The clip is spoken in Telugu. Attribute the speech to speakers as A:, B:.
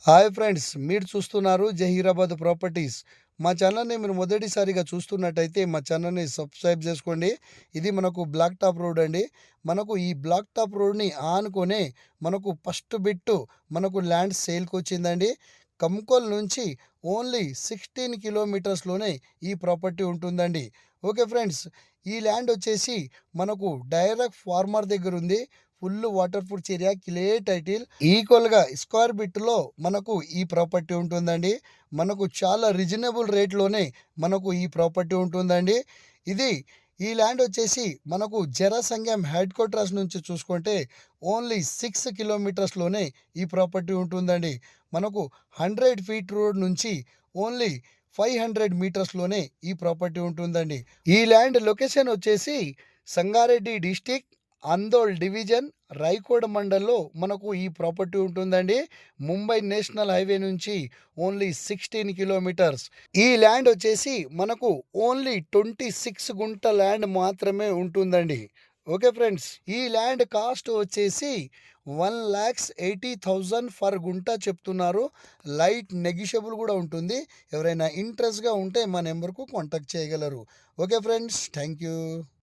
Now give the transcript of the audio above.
A: హాయ్ ఫ్రెండ్స్, మీరు చూస్తున్నారు జహీరాబాద్ ప్రాపర్టీస్. మా ఛానల్ని మీరు మొదటిసారిగా చూస్తున్నట్టయితే మా ఛానల్ని సబ్స్క్రైబ్ చేసుకోండి. ఇది మనకు బ్లాక్ టాప్ రోడ్ అండి. మనకు ఈ బ్లాక్ టాప్ రోడ్ని ఆనుకొనే మనకు ఫస్ట్ బిట్టు మనకు ల్యాండ్ సేల్కి వచ్చిందండి. కంకోల్ నుంచి ఓన్లీ 16 కిలోమీటర్స్లోనే ఈ ప్రాపర్టీ ఉంటుందండి. ఓకే ఫ్రెండ్స్, ఈ ల్యాండ్ వచ్చేసి మనకు డైరెక్ట్ ఫార్మర్ దగ్గర ఉంది. Full water proof area, clear title, ఈక్వల్గా స్క్వేర్ బిట్లో మనకు ఈ ప్రాపర్టీ ఉంటుందండి. మనకు చాలా రీజనబుల్ రేట్లోనే మనకు ఈ ప్రాపర్టీ ఉంటుందండి. ఈ ల్యాండ్ వచ్చేసి మనకు జనసంఘం హెడ్ క్వార్టర్స్ నుంచి చూసుకుంటే ఓన్లీ 6 కిలోమీటర్స్లోనే ఈ ప్రాపర్టీ ఉంటుందండి. మనకు 100 ఫీట్ రోడ్ నుంచి ఓన్లీ 500 మీటర్స్లోనే ఈ ప్రాపర్టీ ఉంటుందండి. ఈ ల్యాండ్ లొకేషన్ వచ్చేసి సంగారెడ్డి డిస్టిక్, అందోల్ డివిజన్, రాయకోడ మండల్లో మనకు ఈ ప్రాపర్టీ ఉంటుందండి. ముంబై నేషనల్ హైవే నుంచి ఓన్లీ 16 కిలోమీటర్స్. ఈ ల్యాండ్ వచ్చేసి మనకు ఓన్లీ 26 గుంట ల్యాండ్ మాత్రమే ఉంటుందండి. ఓకే ఫ్రెండ్స్, ఈ ల్యాండ్ కాస్ట్ వచ్చేసి 1,80,000 ఫర్ గుంట చెప్తున్నారు. లైట్ నెగిషియబుల్ కూడా ఉంటుంది. ఎవరైనా ఇంట్రెస్ట్గా ఉంటే మా నెంబర్కు కాంటాక్ట్ చేయగలరు. Okay friends, thank you.